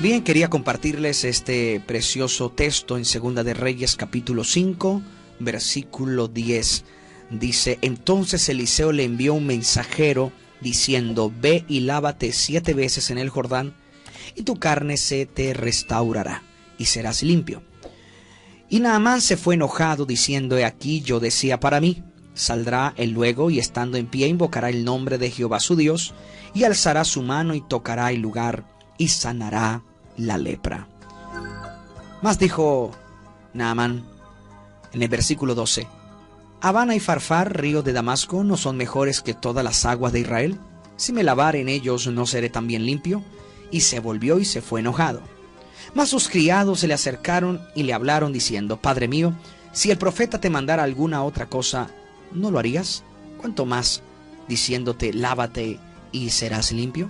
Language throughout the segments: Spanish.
Bien, quería compartirles este precioso texto en Segunda de Reyes, capítulo 5, versículo 10. Dice: entonces Eliseo le envió un mensajero diciendo: ve y lávate 7 veces en el Jordán, y tu carne se te restaurará, y serás limpio. Y Naamán se fue enojado, diciendo: he aquí, yo decía para mí, saldrá él luego, y estando en pie invocará el nombre de Jehová su Dios, y alzará su mano y tocará el lugar, y sanará la lepra. Mas dijo Naamán en el versículo 12: ¿Abana y Farfar, ríos de Damasco, no son mejores que todas las aguas de Israel? Si me lavare en ellos, ¿no seré también limpio? Y se volvió y se fue enojado. Mas sus criados se le acercaron y le hablaron diciendo: Padre mío, si el profeta te mandara alguna otra cosa, ¿no lo harías? ¿Cuánto más diciéndote: lávate y serás limpio?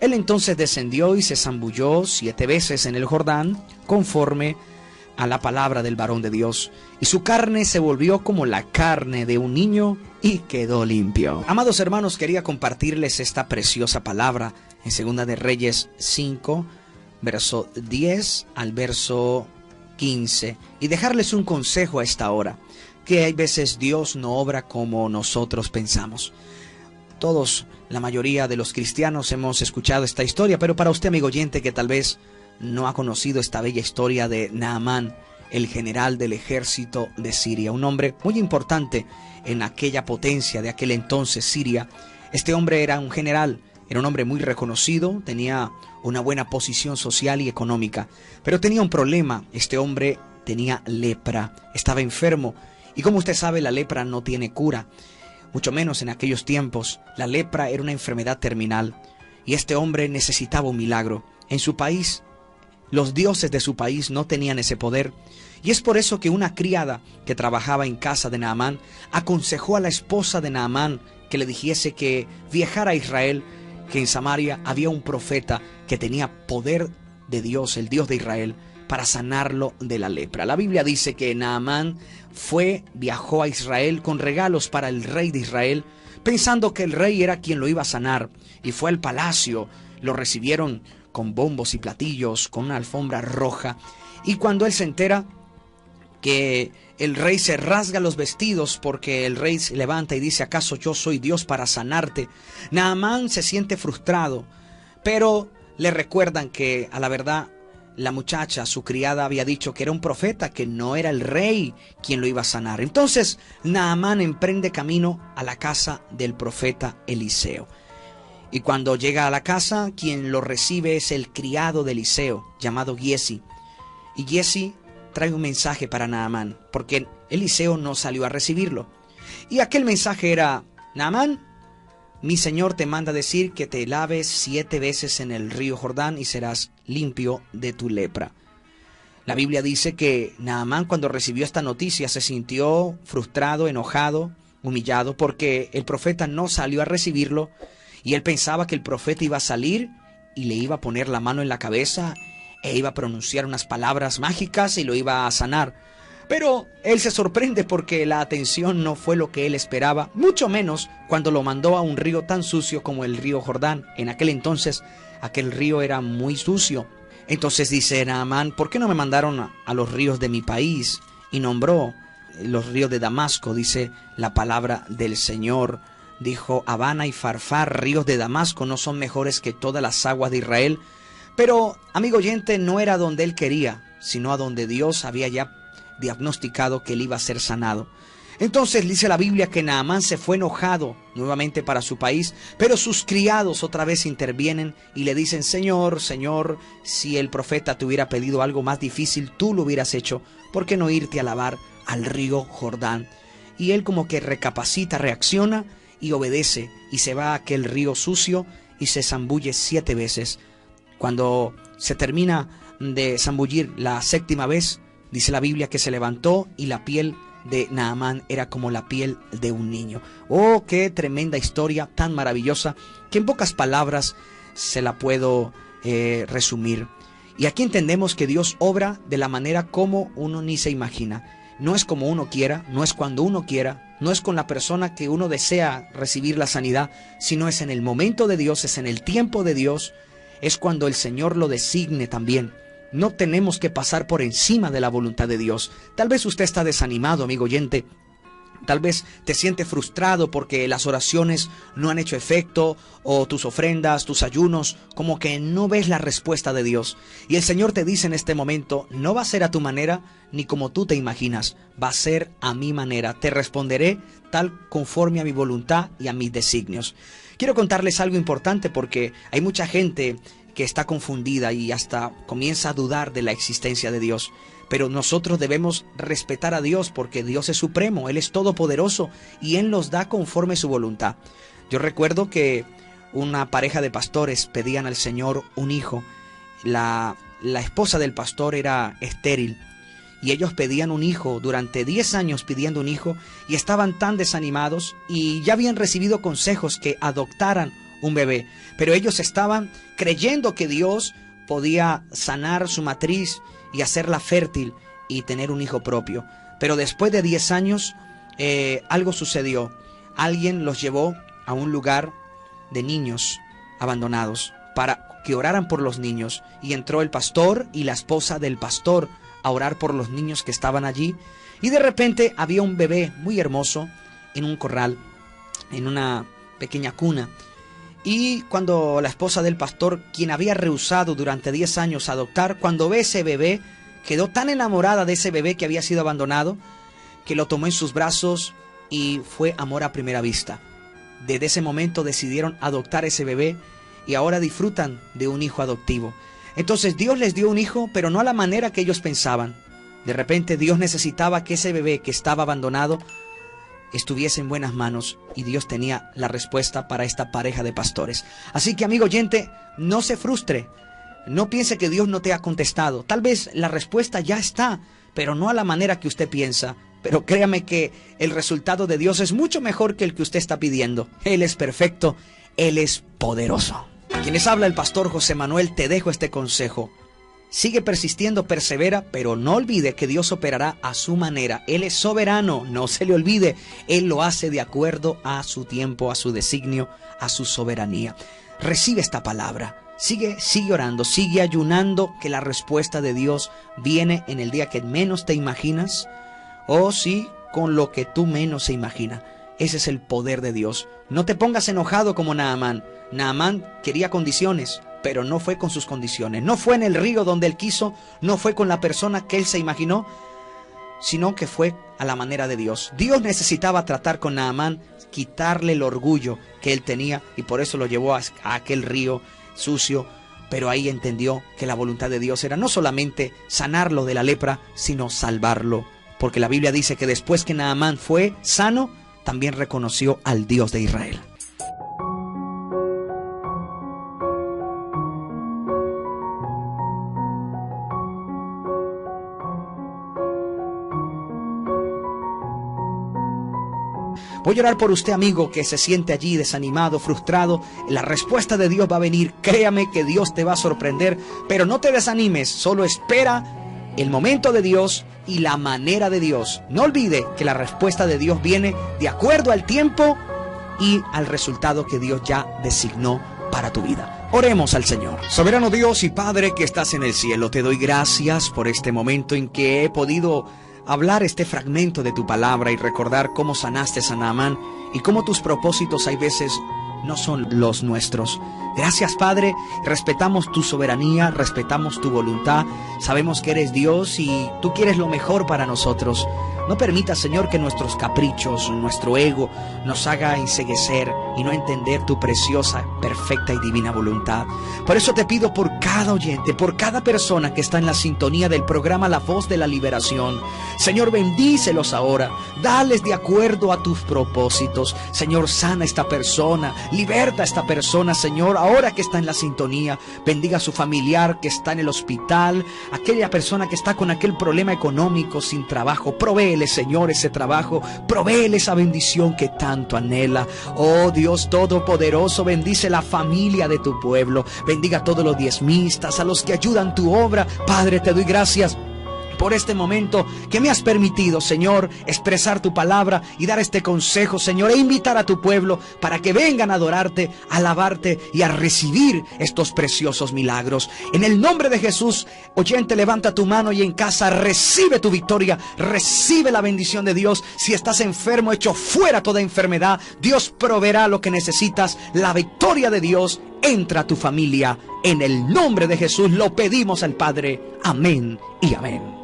Él entonces descendió y se zambulló 7 veces en el Jordán, conforme a la palabra del varón de Dios, y su carne se volvió como la carne de un niño, y quedó limpio. Amados hermanos, quería compartirles esta preciosa palabra en Segunda de Reyes 5, verso 10 al verso 15, y dejarles un consejo a esta hora, que hay veces Dios no obra como nosotros pensamos. Todos, la mayoría de los cristianos hemos escuchado esta historia, pero para usted, amigo oyente, que tal vez no ha conocido esta bella historia de Naamán, el general del ejército de Siria, un hombre muy importante en aquella potencia de aquel entonces, Siria. Este hombre era un general, era un hombre muy reconocido, tenía una buena posición social y económica, pero tenía un problema. Este hombre tenía lepra, estaba enfermo, y como usted sabe, la lepra no tiene cura. Mucho menos en aquellos tiempos. La lepra era una enfermedad terminal, y este hombre necesitaba un milagro. En su país, los dioses de su país no tenían ese poder, y es por eso que una criada que trabajaba en casa de Naamán aconsejó a la esposa de Naamán que le dijese que viajara a Israel, que en Samaria había un profeta que tenía poder de Dios, el Dios de Israel, para sanarlo de la lepra. La Biblia dice que Naamán viajó a Israel con regalos para el rey de Israel, pensando que el rey era quien lo iba a sanar, y fue al palacio. Lo recibieron con bombos y platillos, con una alfombra roja, y cuando él se entera que el rey se rasga los vestidos porque el rey se levanta y dice: ¿acaso yo soy Dios para sanarte? Naamán se siente frustrado, pero le recuerdan que a la verdad la muchacha, su criada, había dicho que era un profeta, que no era el rey quien lo iba a sanar. Entonces Naamán emprende camino a la casa del profeta Eliseo. Y cuando llega a la casa, quien lo recibe es el criado de Eliseo, llamado Giesi. Y Giesi trae un mensaje para Naamán, porque Eliseo no salió a recibirlo. Y aquel mensaje era: Naamán, mi señor te manda decir que te laves 7 veces en el río Jordán y serás limpio de tu lepra. La Biblia dice que Naamán, cuando recibió esta noticia, se sintió frustrado, enojado, humillado, porque el profeta no salió a recibirlo, y él pensaba que el profeta iba a salir y le iba a poner la mano en la cabeza e iba a pronunciar unas palabras mágicas y lo iba a sanar. Pero él se sorprende porque la atención no fue lo que él esperaba, mucho menos cuando lo mandó a un río tan sucio como el río Jordán. En aquel entonces, aquel río era muy sucio. Entonces dice Naamán: ¿por qué no me mandaron a los ríos de mi país? Y nombró los ríos de Damasco, dice la palabra del Señor. Dijo: Abana y Farfar, ríos de Damasco, no son mejores que todas las aguas de Israel. Pero, amigo oyente, no era donde él quería, sino a donde Dios había ya diagnosticado que él iba a ser sanado. Entonces dice la Biblia que Naamán se fue enojado nuevamente para su país, pero sus criados otra vez intervienen y le dicen: Señor, Señor, si el profeta te hubiera pedido algo más difícil, tú lo hubieras hecho. ¿Por qué no irte a lavar al río Jordán? Y él como que recapacita, reacciona y obedece, y se va a aquel río sucio y se zambulle 7 veces. Cuando se termina de zambullir la 7ª vez, dice la Biblia que se levantó y la piel de Naamán era como la piel de un niño. ¡Oh, qué tremenda historia, tan maravillosa, que en pocas palabras se la puedo resumir! Y aquí entendemos que Dios obra de la manera como uno ni se imagina. No es como uno quiera, no es cuando uno quiera, no es con la persona que uno desea recibir la sanidad, sino es en el momento de Dios, es en el tiempo de Dios, es cuando el Señor lo designe también. No tenemos que pasar por encima de la voluntad de Dios. Tal vez usted está desanimado, amigo oyente. Tal vez te sientes frustrado porque las oraciones no han hecho efecto, o tus ofrendas, tus ayunos, como que no ves la respuesta de Dios. Y el Señor te dice en este momento, no va a ser a tu manera ni como tú te imaginas, va a ser a mi manera. Te responderé tal conforme a mi voluntad y a mis designios. Quiero contarles algo importante porque hay mucha gente que está confundida y hasta comienza a dudar de la existencia de Dios. Pero nosotros debemos respetar a Dios porque Dios es supremo, Él es todopoderoso y Él nos da conforme su voluntad. Yo recuerdo que una pareja de pastores pedían al Señor un hijo. La esposa del pastor era estéril y ellos pedían un hijo, durante 10 años pidiendo un hijo, y estaban tan desanimados y ya habían recibido consejos que adoptaran un bebé, pero ellos estaban creyendo que Dios podía sanar su matriz y hacerla fértil y tener un hijo propio. Pero después de 10 años algo sucedió. Alguien los llevó a un lugar de niños abandonados para que oraran por los niños, y entró el pastor y la esposa del pastor a orar por los niños que estaban allí, y de repente había un bebé muy hermoso en un corral, en una pequeña cuna. Y cuando la esposa del pastor, quien había rehusado durante 10 años adoptar, cuando ve ese bebé, quedó tan enamorada de ese bebé que había sido abandonado, que lo tomó en sus brazos y fue amor a primera vista. Desde ese momento decidieron adoptar ese bebé y ahora disfrutan de un hijo adoptivo. Entonces Dios les dio un hijo, pero no a la manera que ellos pensaban. De repente Dios necesitaba que ese bebé que estaba abandonado estuviese en buenas manos, y Dios tenía la respuesta para esta pareja de pastores. Así que, amigo oyente, no se frustre, no piense que Dios no te ha contestado. Tal vez la respuesta ya está, pero no a la manera que usted piensa. Pero créame que el resultado de Dios es mucho mejor que el que usted está pidiendo. Él es perfecto, Él es poderoso. Quienes habla el pastor José Manuel, te dejo este consejo. Sigue persistiendo, persevera, pero no olvide que Dios operará a su manera. Él es soberano, no se le olvide. Él lo hace de acuerdo a su tiempo, a su designio, a su soberanía. Recibe esta palabra. Sigue orando, sigue ayunando, que la respuesta de Dios viene en el día que menos te imaginas, o sí, con lo que tú menos se imagina. Ese es el poder de Dios. No te pongas enojado como Naamán. Naamán quería condiciones, pero no fue con sus condiciones. No fue en el río donde él quiso, no fue con la persona que él se imaginó, sino que fue a la manera de Dios. Dios necesitaba tratar con Naamán, quitarle el orgullo que él tenía, y por eso lo llevó a aquel río sucio. Pero ahí entendió que la voluntad de Dios era no solamente sanarlo de la lepra, sino salvarlo. Porque la Biblia dice que después que Naamán fue sano, también reconoció al Dios de Israel. Voy a orar por usted, amigo, que se siente allí desanimado, frustrado. La respuesta de Dios va a venir. Créame que Dios te va a sorprender, pero no te desanimes, solo espera el momento de Dios y la manera de Dios. No olvide que la respuesta de Dios viene de acuerdo al tiempo y al resultado que Dios ya designó para tu vida. Oremos al Señor. Soberano Dios y Padre que estás en el cielo, te doy gracias por este momento en que he podido hablar este fragmento de tu palabra y recordar cómo sanaste a Naamán y cómo tus propósitos hay veces no son los nuestros. Gracias, Padre. Respetamos tu soberanía, respetamos tu voluntad. Sabemos que eres Dios y tú quieres lo mejor para nosotros. No permitas, Señor, que nuestros caprichos, nuestro ego, nos haga enceguecer y no entender tu preciosa, perfecta y divina voluntad. Por eso te pido por cada oyente, por cada persona que está en la sintonía del programa La Voz de la Liberación. Señor, bendícelos ahora. Dales de acuerdo a tus propósitos. Señor, sana a esta persona. Liberta a esta persona, Señor, ahora que está en la sintonía. Bendiga a su familiar que está en el hospital. Aquella persona que está con aquel problema económico, sin trabajo. Provéele, Señor, ese trabajo. Provéele esa bendición que tanto anhela. Oh Dios Todopoderoso, bendice la familia de tu pueblo. Bendiga a todos los diezmistas, a los que ayudan tu obra. Padre, te doy gracias por este momento que me has permitido, Señor, expresar tu palabra y dar este consejo, Señor, e invitar a tu pueblo para que vengan a adorarte, a alabarte y a recibir estos preciosos milagros. En el nombre de Jesús, oyente, levanta tu mano y en casa recibe tu victoria, recibe la bendición de Dios. Si estás enfermo, echo fuera toda enfermedad. Dios proveerá lo que necesitas. La victoria de Dios entra a tu familia. En el nombre de Jesús lo pedimos al Padre. Amén y amén.